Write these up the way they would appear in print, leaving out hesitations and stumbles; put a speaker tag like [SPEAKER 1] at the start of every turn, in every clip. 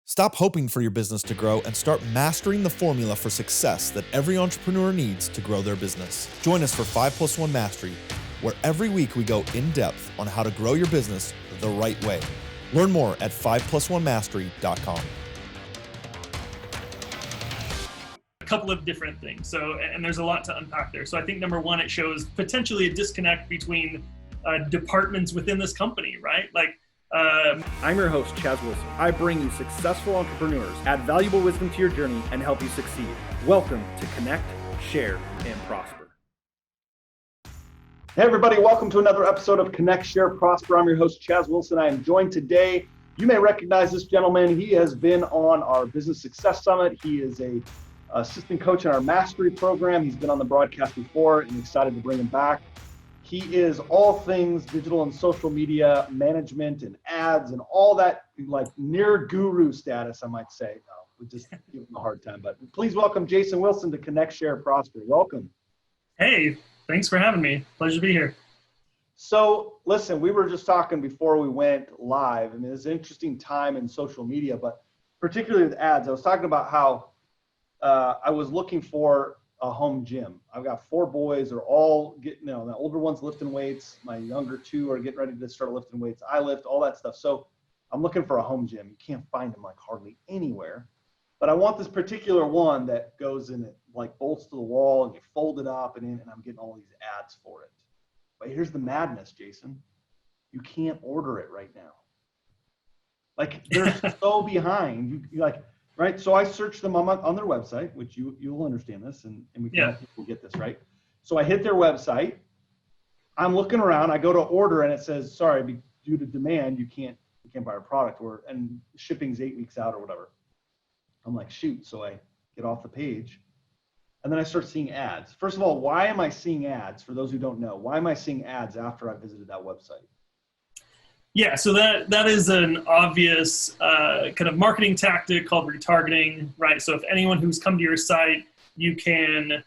[SPEAKER 1] Stop hoping for your business to grow and start mastering the formula for success that every entrepreneur needs to grow their business. Join us for 5+1 Mastery, where every week we go in depth on how to grow your business the right way. Learn more at 5+1mastery.com.
[SPEAKER 2] A couple of different things. And there's a lot to unpack there. So I think number one, it shows potentially a disconnect between departments within this company, right?
[SPEAKER 3] I'm your host, Chaz Wilson. I bring you successful entrepreneurs, add valuable wisdom to your journey, and help you succeed. Welcome to Connect, Share, and Prosper.
[SPEAKER 4] Hey everybody, welcome to another episode of Connect, Share, Prosper. I'm your host, Chaz Wilson. I am joined today. You may recognize this gentleman. He has been on our Business Success Summit. He is a assistant coach in our Mastery program. He's been on the broadcast before and excited to bring him back. He is all things digital and social media management and ads and all that, like near guru status, I might say. No, we just give him a hard time. But please welcome Jason Wilson to Connect, Share, Prosper. Welcome.
[SPEAKER 2] Hey, thanks for having me. Pleasure to be here.
[SPEAKER 4] So listen, we were just talking before we went live. I mean, it's an interesting time in social media, but particularly with ads. I was talking about how I was looking for a home gym. I've got 4 boys. They're all getting, the older one's lifting weights. My younger 2 are getting ready to start lifting weights. I lift, all that stuff. So I'm looking for a home gym. You can't find them like hardly anywhere. But I want this particular one that goes in, it like bolts to the wall and you fold it up and I'm getting all these ads for it. But here's the madness, Jason. You can't order it right now. Like they're so behind. You like, right? So I searched them on their website, which you'll understand this, and we can help people get this, right? So I hit their website. I'm looking around. I go to order, and it says, sorry, due to demand, you can't buy our product, and shipping's 8 weeks out or whatever. I'm like, shoot. So I get off the page, and then I start seeing ads. First of all, why am I seeing ads? For those who don't know, why am I seeing ads after I visited that website?
[SPEAKER 2] Yeah, so that is an obvious kind of marketing tactic called retargeting, right? So if anyone who's come to your site, you can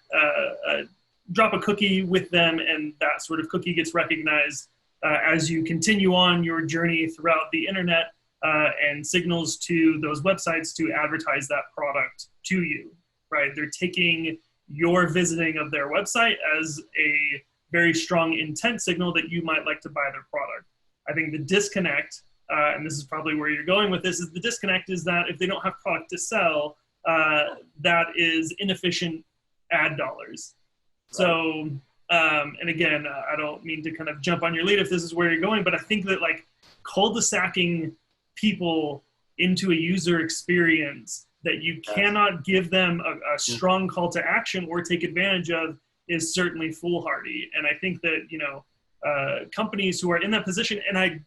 [SPEAKER 2] drop a cookie with them, and that sort of cookie gets recognized as you continue on your journey throughout the internet and signals to those websites to advertise that product to you, right? They're taking your visiting of their website as a very strong intent signal that you might like to buy their product. I think the disconnect, and this is probably where you're going with this, is the disconnect is that if they don't have product to sell, that is inefficient ad dollars. Right. So, and again, I don't mean to kind of jump on your lead if this is where you're going, but I think that like cul-de-sacking people into a user experience that you cannot give them a strong call to action or take advantage of is certainly foolhardy. And I think that, companies who are in that position, and I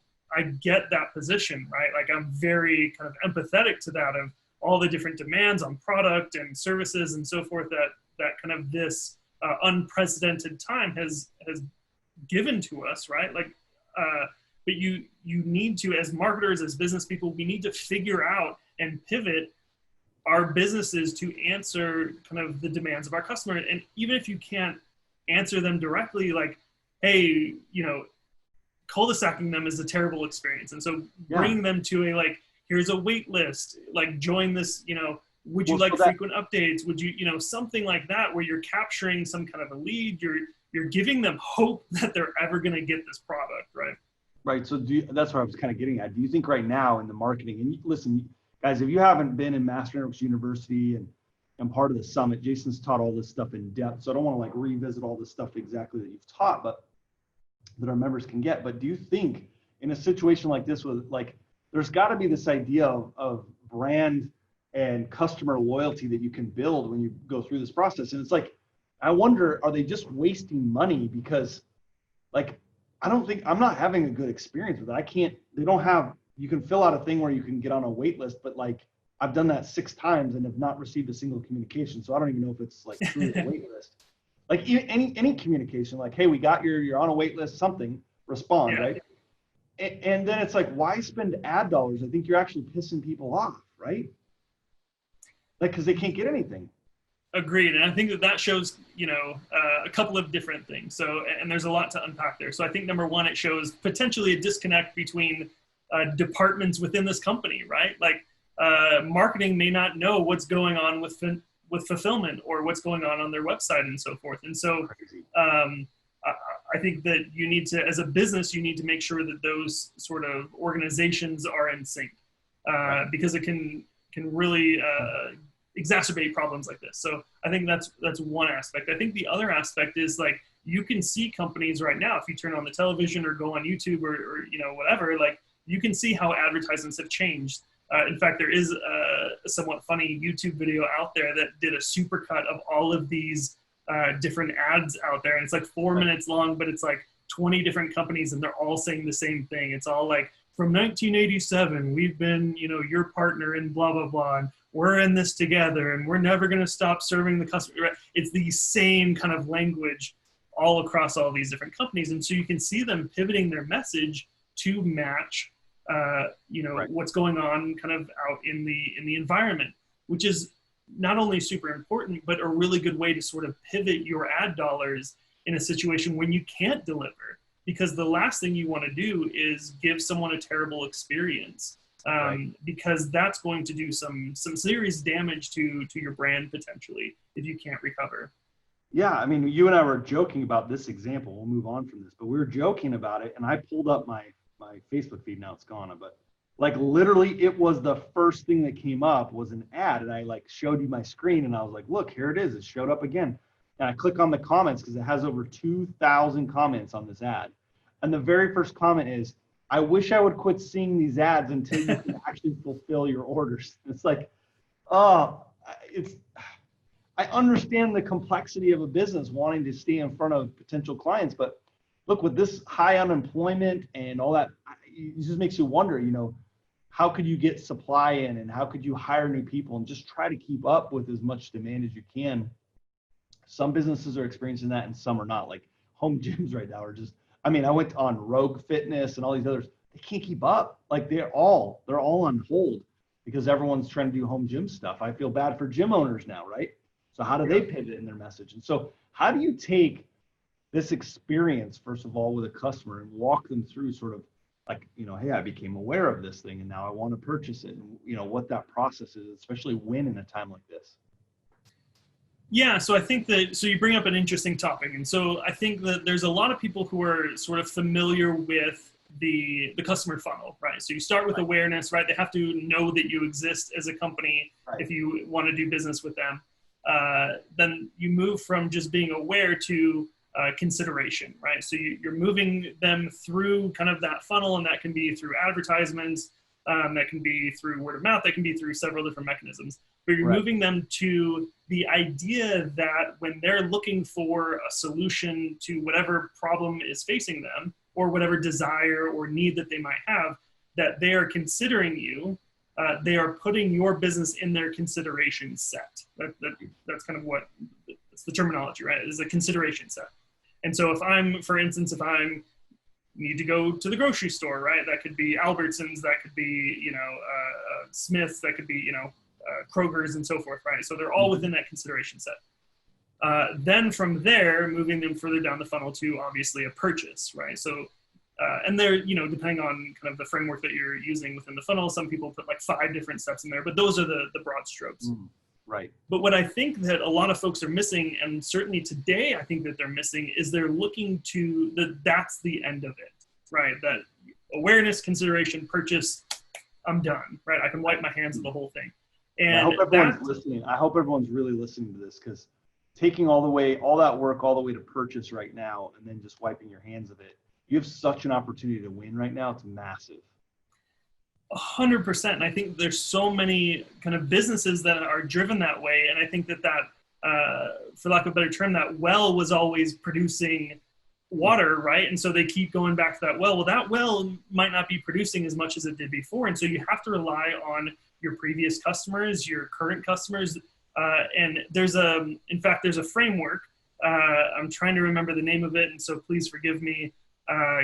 [SPEAKER 2] get that position, right? Like I'm very kind of empathetic to that of all the different demands on product and services and so forth that kind of this unprecedented time has given to us, right? Like, but you need to, as marketers, as business people, we need to figure out and pivot our businesses to answer kind of the demands of our customer. And even if you can't answer them directly, like, hey, cul-de-sacking them is a terrible experience. And so bringing them to a, like, here's a wait list, like join this, would you like frequent updates? Would you, something like that, where you're capturing some kind of a lead, you're giving them hope that they're ever going to get this product, right?
[SPEAKER 4] Right. So that's what I was kind of getting at. Do you think right now in the marketing, and listen, guys, if you haven't been in Master Networks University and part of the summit, Jason's taught all this stuff in depth. So I don't want to like revisit all this stuff exactly that you've taught, but that our members can get. But do you think in a situation like this, with like, there's got to be this idea of brand and customer loyalty that you can build when you go through this process? And it's like, I wonder, are they just wasting money? Because like, I'm not having a good experience with it. You can fill out a thing where you can get on a wait list, but like I've done that 6 times and have not received a single communication. So I don't even know if it's like truly a wait list. Like any communication, like, hey, we got you're on a wait list, something, respond, right? And then it's like, why spend ad dollars? I think you're actually pissing people off, right? Like, because they can't get anything.
[SPEAKER 2] Agreed. And I think that shows, a couple of different things. So, and there's a lot to unpack there. So I think number one, it shows potentially a disconnect between departments within this company, right? Like marketing may not know what's going on with fulfillment or what's going on their website and so forth. And so I think that you need to, as a business, you need to make sure that those sort of organizations are in sync, because it can really exacerbate problems like this. So I think that's one aspect. I think the other aspect is, like, you can see companies right now, if you turn on the television or go on YouTube or whatever, like, you can see how advertisements have changed. In fact, there is a somewhat funny YouTube video out there that did a supercut of all of these different ads out there. And it's like 4 minutes long, but it's like 20 different companies and they're all saying the same thing. It's all like, from 1987, we've been, your partner in blah, blah, blah. And we're in this together and we're never going to stop serving the customer. It's the same kind of language all across all these different companies. And so you can see them pivoting their message to match, what's going on kind of out in the environment, which is not only super important, but a really good way to sort of pivot your ad dollars in a situation when you can't deliver, because the last thing you want to do is give someone a terrible experience, because that's going to do some serious damage to your brand potentially if you can't recover.
[SPEAKER 4] Yeah, I mean, you and I were joking about this example. We'll move on from this, but we were joking about it, and I pulled up my Facebook feed. Now it's gone, but like literally it was the first thing that came up was an ad, and I like showed you my screen and I was like, look, here it is. It showed up again. And I click on the comments because it has over 2,000 comments on this ad. And the very first comment is, I wish I would quit seeing these ads until you can actually fulfill your orders. It's like, I understand the complexity of a business wanting to stay in front of potential clients, but look, with this high unemployment and all that, it just makes you wonder, how could you get supply in and how could you hire new people and just try to keep up with as much demand as you can? Some businesses are experiencing that and some are not. Like home gyms right now are just, I went on Rogue Fitness and all these others. They can't keep up. Like they're all on hold because everyone's trying to do home gym stuff. I feel bad for gym owners now, right? So how do they pivot in their message? And so how do you take this experience, first of all, with a customer and walk them through sort of like, hey, I became aware of this thing and now I want to purchase it, and what that process is, especially when in a time like this?
[SPEAKER 2] Yeah, so I think so you bring up an interesting topic. And so I think that there's a lot of people who are sort of familiar with the customer funnel, right? So you start with awareness, right? They have to know that you exist as a company if you want to do business with them. Then you move from just being aware to consideration, right? So you're moving them through kind of that funnel, and that can be through advertisements, that can be through word of mouth, that can be through several different mechanisms. But you're moving them to the idea that when they're looking for a solution to whatever problem is facing them, or whatever desire or need that they might have, that they are considering you. They are putting your business in their consideration set. That's kind of what, it's the terminology, right? It's a consideration set. And so if I need to go to the grocery store, right? That could be Albertsons, that could be, Smith's, that could be, Kroger's and so forth, right? So they're all within that consideration set. Then from there, moving them further down the funnel to obviously a purchase, right? So, and they're, depending on kind of the framework that you're using within the funnel, some people put like 5 different steps in there, but those are the broad strokes.
[SPEAKER 4] Right.
[SPEAKER 2] But what I think that a lot of folks are missing, and certainly today I think that they're missing, is they're looking to that's the end of it, right? That awareness, consideration, purchase, I'm done, right? I can wipe my hands of the whole thing. And
[SPEAKER 4] I hope everyone's listening. I hope everyone's really listening to this, because taking all that work all the way to purchase right now and then just wiping your hands of it, you have such an opportunity to win right now. It's massive.
[SPEAKER 2] 100%. And I think there's so many kind of businesses that are driven that way. And I think that for lack of a better term, that well was always producing water, right? And so they keep going back to that well. Well, that well might not be producing as much as it did before. And so you have to rely on your previous customers, your current customers. And in fact, there's a framework. I'm trying to remember the name of it. And so please forgive me.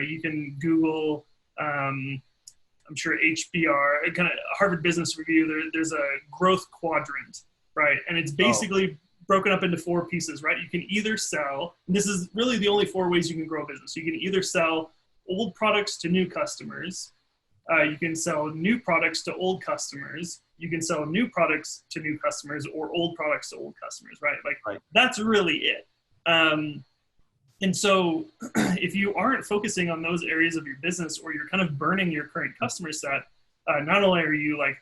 [SPEAKER 2] You can Google, I'm sure HBR, kind of Harvard Business Review. There's a growth quadrant, right? And it's basically broken up into 4 pieces, right? You can either sell, and this is really the only 4 ways you can grow a business. You can either sell old products to new customers. You can sell new products to old customers. you can sell new products to new customers or old products to old customers, right? Like
[SPEAKER 4] Right.
[SPEAKER 2] that's really it. And so if you aren't focusing on those areas of your business, or you're kind of burning your current customer set, not only are you like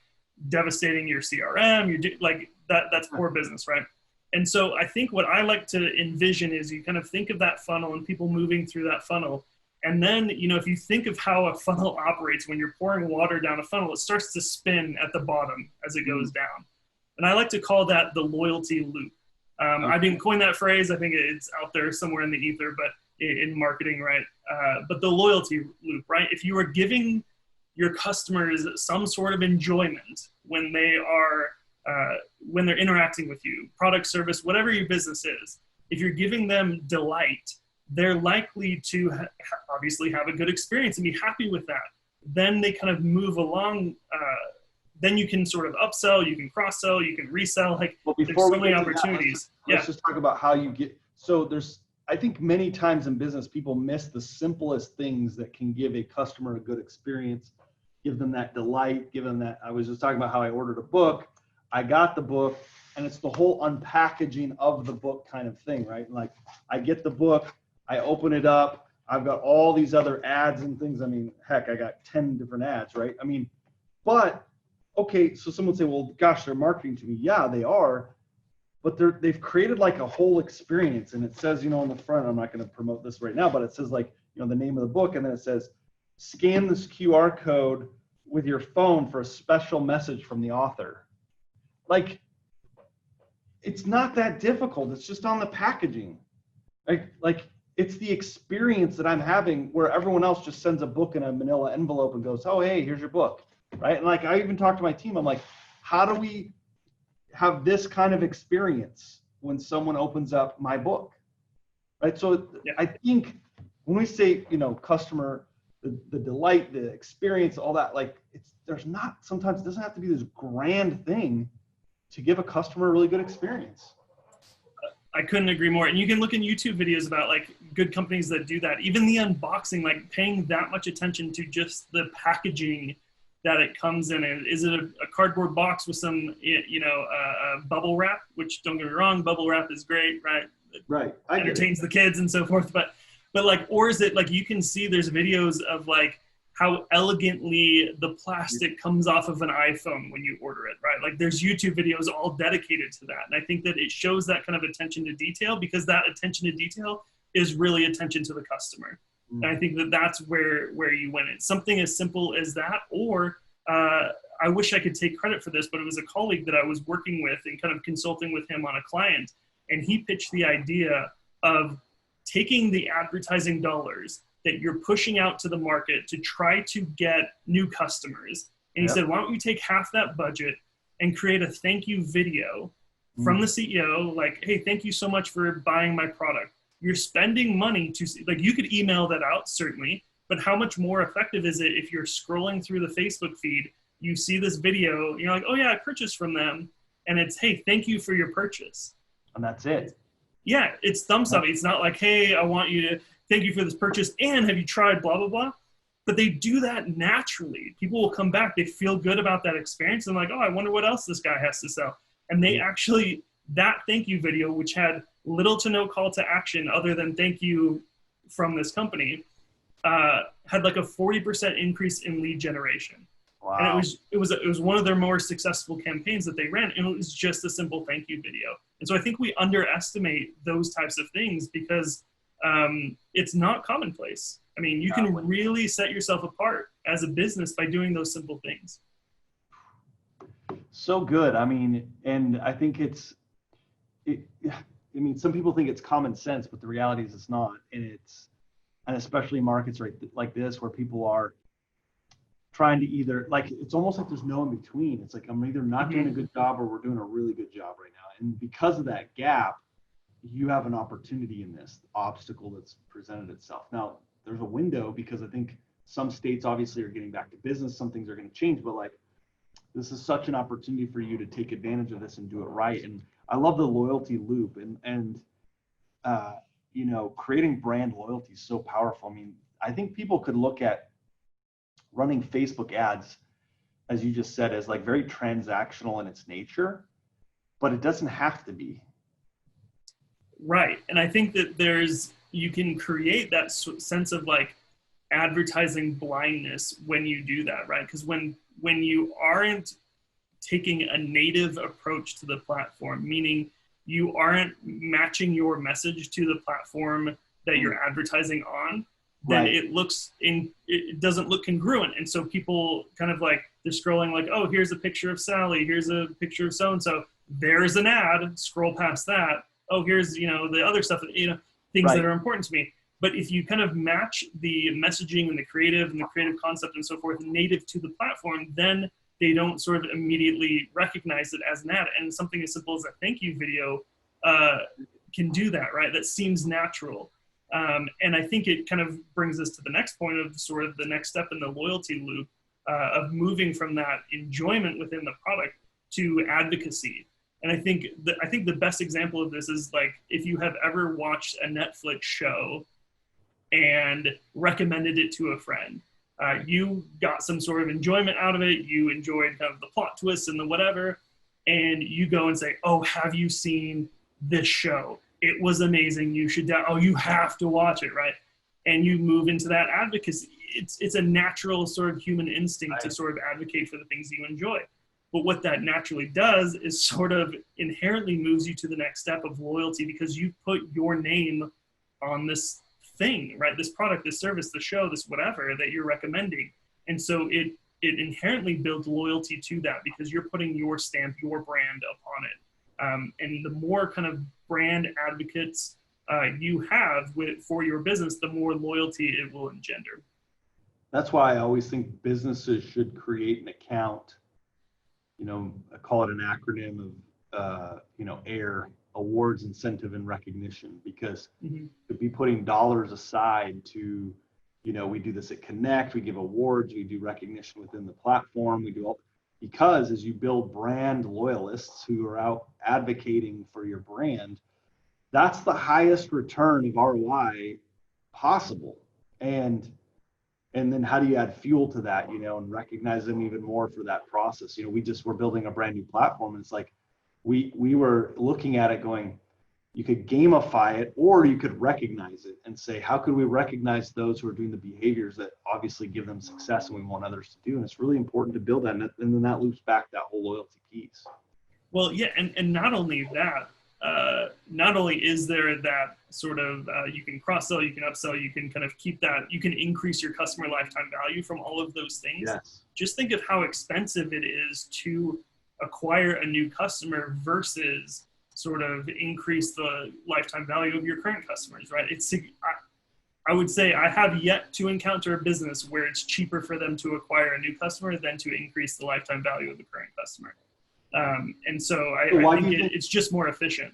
[SPEAKER 2] devastating your CRM, that's poor business, right? And so I think what I like to envision is you kind of think of that funnel and people moving through that funnel. And then, if you think of how a funnel operates, when you're pouring water down a funnel, it starts to spin at the bottom as it goes down. And I like to call that the loyalty loop. I didn't coin that phrase. I think it's out there somewhere in the ether, but in marketing, right? But the loyalty loop, right? If you are giving your customers some sort of enjoyment when when they're interacting with you, product, service, whatever your business is, if you're giving them delight, they're likely to obviously have a good experience and be happy with that. Then they kind of move along. Then you can sort of upsell, you can cross-sell, you can resell. Like, there's so many opportunities.
[SPEAKER 4] Let's just talk about how you get. So I think many times in business, people miss the simplest things that can give a customer a good experience, give them that delight, give them that. I was just talking about how I ordered a book. I got the book, and it's the whole unpackaging of the book kind of thing, right? Like, I get the book, I open it up, I've got all these other ads and things. I mean, heck, I got 10 different ads, right? I mean, but okay, so someone would say, well, gosh, they're marketing to me. Yeah, they are, but they've created like a whole experience. And it says, on the front, I'm not going to promote this right now, but it says like, the name of the book, and then it says, scan this QR code with your phone for a special message from the author. Like, it's not that difficult. It's just on the packaging. Like it's the experience that I'm having, where everyone else just sends a book in a manila envelope and goes, oh, hey, here's your book. Right. And like, I even talked to my team. I'm like, how do we have this kind of experience when someone opens up my book? Right. So yeah. I think when we say, customer, the delight, the experience, all that, like sometimes it doesn't have to be this grand thing to give a customer a really good experience.
[SPEAKER 2] I couldn't agree more. And you can look in YouTube videos about like good companies that do that. Even the unboxing, like paying that much attention to just the packaging that it comes in. Is it a cardboard box with some, bubble wrap, which, don't get me wrong, bubble wrap is great, right?
[SPEAKER 4] Right.
[SPEAKER 2] It entertains the kids and so forth. But like, or is it like, you can see there's videos of like how elegantly the plastic comes off of an iPhone when you order it, right? Like, there's YouTube videos all dedicated to that. And I think that it shows that kind of attention to detail, because that attention to detail is really attention to the customer. And I think that that's where you win it. Something as simple as that, or I wish I could take credit for this, but it was a colleague that I was working with and kind of consulting with him on a client. And he pitched the idea of taking the advertising dollars that you're pushing out to the market to try to get new customers. And he said, why don't you take half that budget and create a thank you video from the CEO, like, hey, thank you so much for buying my product. You're spending money to, like, you could email that out, certainly, but how much more effective is it if you're scrolling through the Facebook feed, you see this video, you're like, oh yeah, I purchased from them, and it's, hey, thank you for your purchase.
[SPEAKER 4] And that's it.
[SPEAKER 2] Yeah, it's thumbs up. It's not like, hey, I want you to thank you for this purchase, and have you tried blah, blah, blah? But they do that naturally. People will come back, they feel good about that experience, and like, oh, I wonder what else this guy has to sell. And they actually, that thank you video, which had little to no call to action other than thank you from this company, had like a 40% increase in lead generation. Wow. And it was one of their more successful campaigns that they ran, and it was just a simple thank you video. And so I think we underestimate those types of things because it's not commonplace. I mean, you can really set yourself apart as a business by doing those simple things.
[SPEAKER 4] So good. I mean, and I think some people think it's common sense, but the reality is it's not. And especially in markets like this, where people are trying to either, like, it's almost like there's no in between. It's like, I'm either not doing a good job or we're doing a really good job right now. And because of that gap, you have an opportunity in this obstacle that's presented itself. Now, there's a window, because I think some states obviously are getting back to business. Some things are going to change, but like, this is such an opportunity for you to take advantage of this and do it right. And I love the loyalty loop, and creating brand loyalty is so powerful. I mean, I think people could look at running Facebook ads as you just said, as like very transactional in its nature, but it doesn't have to be.
[SPEAKER 2] Right. And I think that you can create that sense of like advertising blindness when you do that, right? Because when you aren't taking a native approach to the platform, meaning you aren't matching your message to the platform that you're advertising on, then
[SPEAKER 4] Right.
[SPEAKER 2] it doesn't look congruent. And so people kind of like, they're scrolling like, oh, here's a picture of Sally, here's a picture of so-and-so, there's an ad, scroll past that. Oh, here's, the other stuff, things
[SPEAKER 4] Right.
[SPEAKER 2] that are important to me. But if you kind of match the messaging and the creative concept and so forth native to the platform, then they don't sort of immediately recognize it as an ad. And something as simple as a thank you video can do that, right? That seems natural. And I think it kind of brings us to the next point of sort of the next step in the loyalty loop of moving from that enjoyment within the product to advocacy. And I think the best example of this is like if you have ever watched a Netflix show and recommended it to a friend, you got some sort of enjoyment out of it. You enjoyed kind of the plot twists and the whatever, and you go and say, "Oh, have you seen this show? It was amazing. You should. You have to watch it, right?" And you move into that advocacy. It's a natural sort of human instinct to sort of advocate for the things you enjoy. But what that naturally does is sort of inherently moves you to the next step of loyalty because you put your name on this thing, right? This product, this service, the show, this whatever that you're recommending. And so it inherently builds loyalty to that because you're putting your stamp, your brand upon it. And the more kind of brand advocates you have for your business, the more loyalty it will engender.
[SPEAKER 4] That's why I always think businesses should create an account. I call it an acronym of, AIR, Awards, Incentive, and Recognition, because to be putting dollars aside to, we do this at Connect, we give awards, we do recognition within the platform, because as you build brand loyalists who are out advocating for your brand, that's the highest return of ROI possible. And then how do you add fuel to that, and recognize them even more for that process? We're building a brand new platform, and it's like we were looking at it going, you could gamify it or you could recognize it and say, how could we recognize those who are doing the behaviors that obviously give them success and we want others to do? And it's really important to build that. And then that loops back that whole loyalty piece.
[SPEAKER 2] Well, yeah. And not only that, not only is there that sort of, you can cross-sell, you can upsell, you can kind of keep that, you can increase your customer lifetime value from all of those things.
[SPEAKER 4] Yes.
[SPEAKER 2] Just think of how expensive it is to acquire a new customer versus sort of increase the lifetime value of your current customers, right? I would say I have yet to encounter a business where it's cheaper for them to acquire a new customer than to increase the lifetime value of the current customer. And so I think it's just more efficient.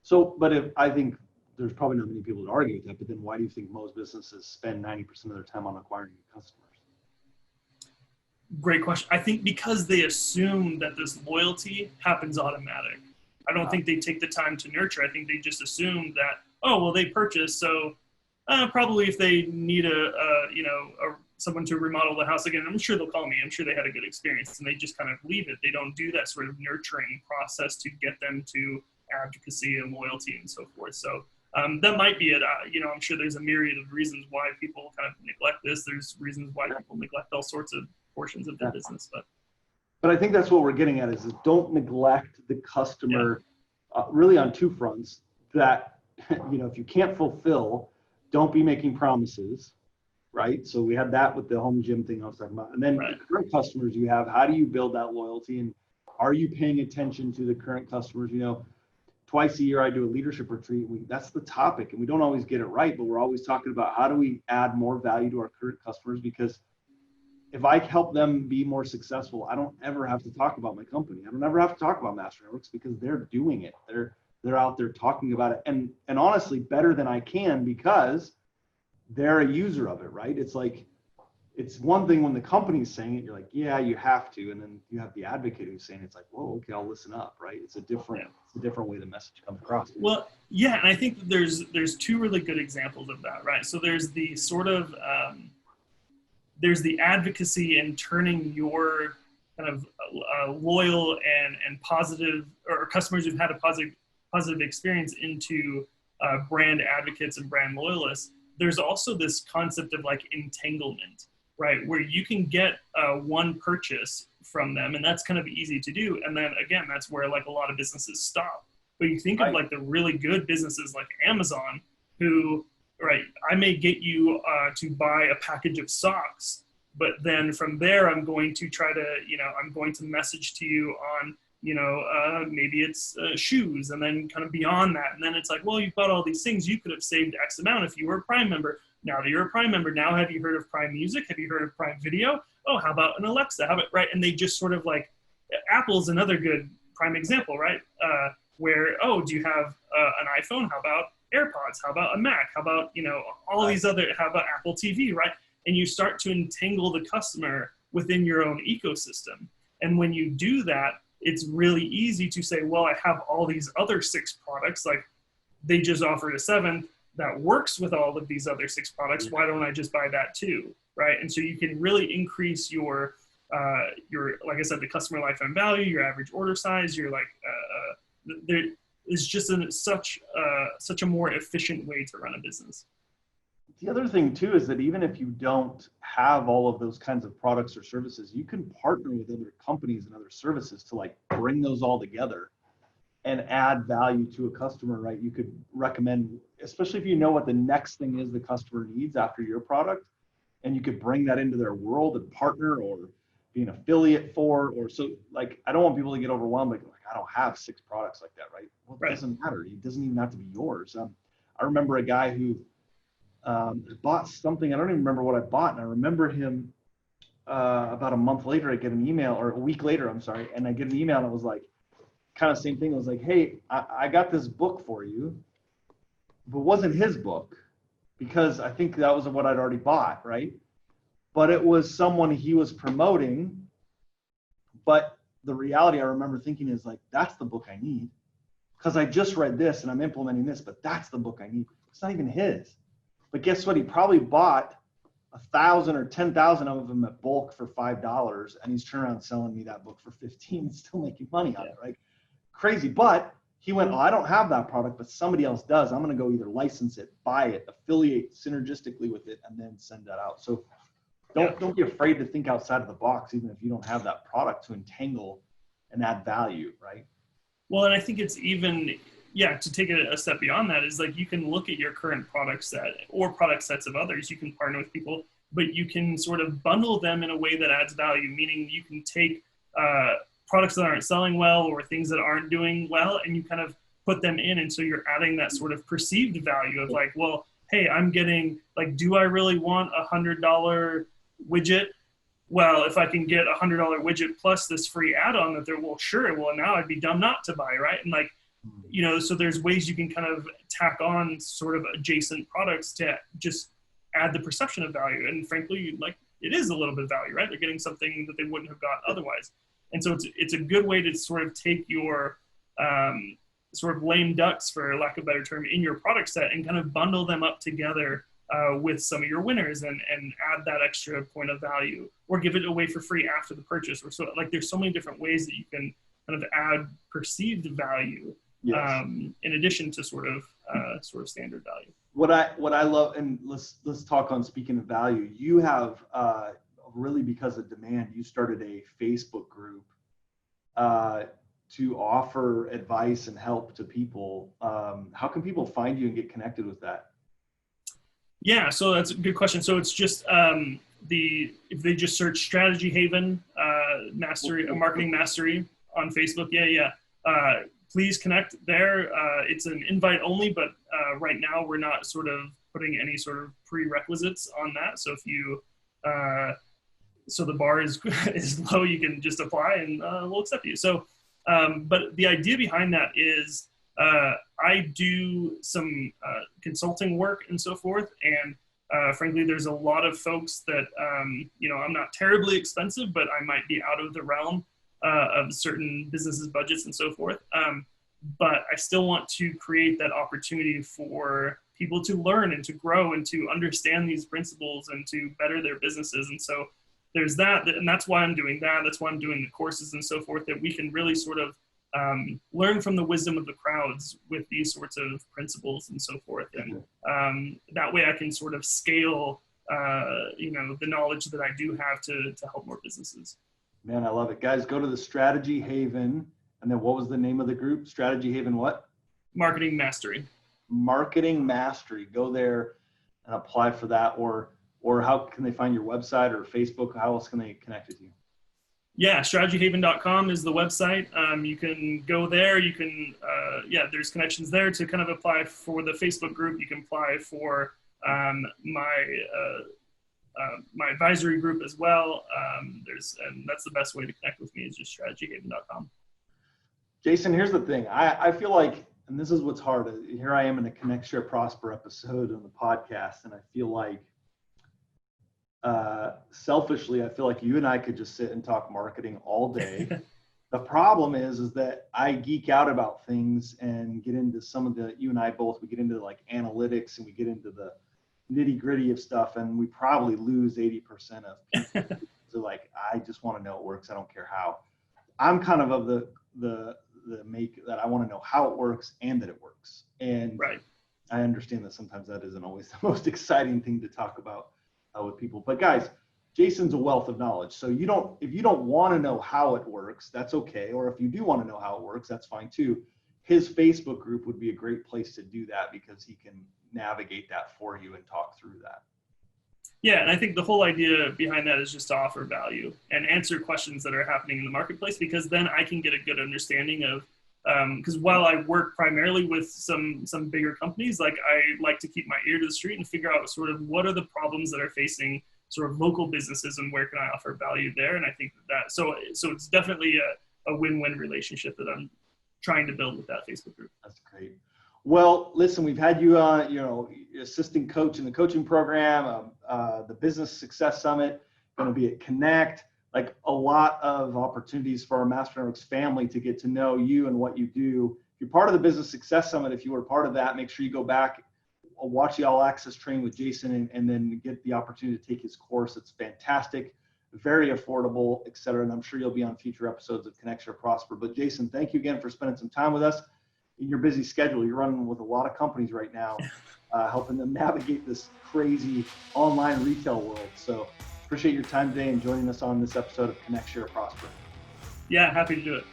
[SPEAKER 4] So, but I think there's probably not many people that argue with that, but then why do you think most businesses spend 90% of their time on acquiring new customers?
[SPEAKER 2] Great question. I think because they assume that this loyalty happens automatic. I don't think they take the time to nurture. I think they just assume that, oh, well, they purchased, so probably if they need someone to remodel the house again, I'm sure they'll call me. I'm sure they had a good experience, and they just kind of leave it. They don't do that sort of nurturing process to get them to advocacy and loyalty and so forth. So that might be it. I'm sure there's a myriad of reasons why people kind of neglect this. There's reasons why people neglect all sorts of portions of their business.
[SPEAKER 4] But I think that's what we're getting at is don't neglect the customer really on two fronts. That, if you can't fulfill, don't be making promises, right? So we had that with the home gym thing I was talking about. And then the current customers you have, how do you build that loyalty? And are you paying attention to the current customers? Twice a year I do a leadership retreat. That's the topic, and we don't always get it right, but we're always talking about how do we add more value to our current customers, because if I help them be more successful, I don't ever have to talk about my company. I don't ever have to talk about Master Networks because they're doing it. They're out there talking about it, and honestly better than I can, because they're a user of it, right? It's like, it's one thing when the company's saying it, you're like, yeah, you have to, and then you have the advocate who's saying it's like, whoa, okay, I'll listen up, right? It's a different way the message comes across.
[SPEAKER 2] Well, yeah, and I think that there's two really good examples of that, right? So there's the sort of there's the advocacy in turning your kind of loyal and positive, or customers who've had a positive experience into brand advocates and brand loyalists, there's also this concept of like entanglement, right? Where you can get one purchase from them, and that's kind of easy to do. And then again, that's where like a lot of businesses stop. But you think of like the really good businesses like Amazon, who, right, I may get you to buy a package of socks, but then from there, I'm going to try to, I'm going to message to you on, maybe it's shoes, and then kind of beyond that. And then it's like, well, you've bought all these things. You could have saved X amount if you were a Prime member. Now that you're a Prime member, now have you heard of Prime Music? Have you heard of Prime Video? Oh, how about an Alexa? How about, right? And they just sort of like, Apple's another good prime example, right? Where, oh, do you have an iPhone? How about AirPods? How about a Mac? How about, all these other, how about Apple TV, right? And you start to entangle the customer within your own ecosystem. And when you do that, it's really easy to say, well, I have all these other 6 products, like they just offered a 7th that works with all of these other 6 products. Why don't I just buy that too, right? And so you can really increase your, like I said, the customer lifetime value, your average order size, your like, there is just such a more efficient way to run a business.
[SPEAKER 4] The other thing too is that even if you don't have all of those kinds of products or services, you can partner with other companies and other services to like bring those all together and add value to a customer, right? You could recommend, especially if you know what the next thing is the customer needs after your product, and you could bring that into their world and partner or be an affiliate for, or so like, I don't want people to get overwhelmed. Like I don't have 6 products like that, right? Well, it doesn't matter. It doesn't even have to be yours. I remember a guy who bought something. I don't even remember what I bought. And I remember him about a month later, I get an email, or a week later, I'm sorry. And I get an email and it was like, kind of same thing. It was like, hey, I got this book for you, but it wasn't his book because I think that was what I'd already bought, right? But it was someone he was promoting. But the reality I remember thinking is like, that's the book I need because I just read this and I'm implementing this, but that's the book I need. It's not even his. But guess what? He probably bought 1,000 or 10,000 of them at bulk for $5, and he's turning around selling me that book for 15 and still making money on it, right? Crazy. But he went, oh, I don't have that product, but somebody else does. I'm going to go either license it, buy it, affiliate synergistically with it, and then send that out. So don't be afraid to think outside of the box, even if you don't have that product, to entangle and add value, right?
[SPEAKER 2] Well, and I think it's even, to take it a step beyond that is like, you can look at your current product set or product sets of others. You can partner with people, but you can sort of bundle them in a way that adds value, meaning you can take products that aren't selling well or things that aren't doing well, and you kind of put them in. And so you're adding that sort of perceived value of like, well, hey, I'm getting like, do I really want $100 widget? Well, if I can get $100 widget plus this free add-on that well, sure. Well, now I'd be dumb not to buy, right? And like, so there's ways you can kind of tack on sort of adjacent products to just add the perception of value. And frankly, like it is a little bit of value, right? They're getting something that they wouldn't have got otherwise. And so it's a good way to sort of take your sort of lame ducks, for lack of a better term, in your product set and kind of bundle them up together with some of your winners and add that extra point of value, or give it away for free after the purchase. Or so like there's so many different ways that you can kind of add perceived value. Yes. In addition to sort of standard value. What
[SPEAKER 4] I love, and let's talk on speaking of value. You have really, because of demand, you started a Facebook group to offer advice and help to people. How can people find you and get connected with that?
[SPEAKER 2] Yeah, so that's a good question. So it's just if they just search Strategy Haven Marketing Mastery on Facebook. Please connect there. It's an invite only, but right now we're not sort of putting any sort of prerequisites on that. So if you, so the bar is low, you can just apply and we'll accept you. So, but the idea behind that is I do some consulting work and so forth. And frankly, there's a lot of folks that, I'm not terribly expensive, but I might be out of the realm of certain businesses' budgets and so forth. But I still want to create that opportunity for people to learn and to grow and to understand these principles and to better their businesses. And so there's that, and that's why I'm doing that. That's why I'm doing the courses and so forth, that we can really sort of learn from the wisdom of the crowds with these sorts of principles and so forth. And that way I can sort of scale, the knowledge that I do have to help more businesses.
[SPEAKER 4] Man, I love it. Guys, go to the Strategy Haven. And then what was the name of the group? Strategy Haven what?
[SPEAKER 2] Marketing Mastery.
[SPEAKER 4] Marketing Mastery. Go there and apply for that. Or how can they find your website or Facebook? How else can they connect with you?
[SPEAKER 2] Yeah, strategyhaven.com is the website. You can go there. You can, there's connections there to kind of apply for the Facebook group. You can apply for my advisory group as well. And that's the best way to connect with me, is just strategyhaven.com. Jason,
[SPEAKER 4] here's the thing. I feel like, and this is what's hard. Here I am in a Connect, Share, Prosper episode on the podcast, and I feel like, selfishly, I feel like you and I could just sit and talk marketing all day. The problem is that I geek out about things and get into some of we get into like analytics, and we get into the nitty gritty of stuff, and we probably lose 80% of people. So like, I just want to know it works. I don't care how. I'm kind of the make that I want to know how it works and that it works. And
[SPEAKER 2] right.
[SPEAKER 4] I understand that sometimes that isn't always the most exciting thing to talk about with people. But guys, Jason's a wealth of knowledge. So if you don't want to know how it works, that's okay. Or if you do want to know how it works, that's fine too. His Facebook group would be a great place to do that, because he can navigate that for you and talk through that.
[SPEAKER 2] Yeah, and I think the whole idea behind that is just to offer value and answer questions that are happening in the marketplace, because then I can get a good understanding of, because while I work primarily with some bigger companies, like I like to keep my ear to the street and figure out sort of what are the problems that are facing sort of local businesses, and where can I offer value there. And I think so it's definitely a win-win relationship that I'm trying to build with that Facebook group.
[SPEAKER 4] That's great. Well, listen, we've had you, assistant coach in the coaching program, the Business Success Summit, going to be at Connect, like a lot of opportunities for our Masterworks family to get to know you and what you do. If you're part of the Business Success Summit, if you were part of that, make sure you go back, watch the All Access training with Jason, and then get the opportunity to take his course. It's fantastic, very affordable, et cetera. And I'm sure you'll be on future episodes of Connect, Share, Prosper. But Jason, thank you again for spending some time with us. In your busy schedule, you're running with a lot of companies right now, helping them navigate this crazy online retail world. So appreciate your time today and joining us on this episode of Connect, Share, Prosper.
[SPEAKER 2] Yeah, happy to do it.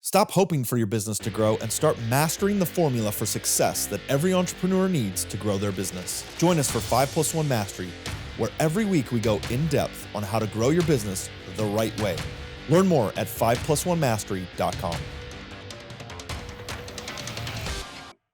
[SPEAKER 1] Stop hoping for your business to grow and start mastering the formula for success that every entrepreneur needs to grow their business. Join us for 5+1 Mastery, where every week we go in depth on how to grow your business the right way. Learn more at 5+1mastery.com.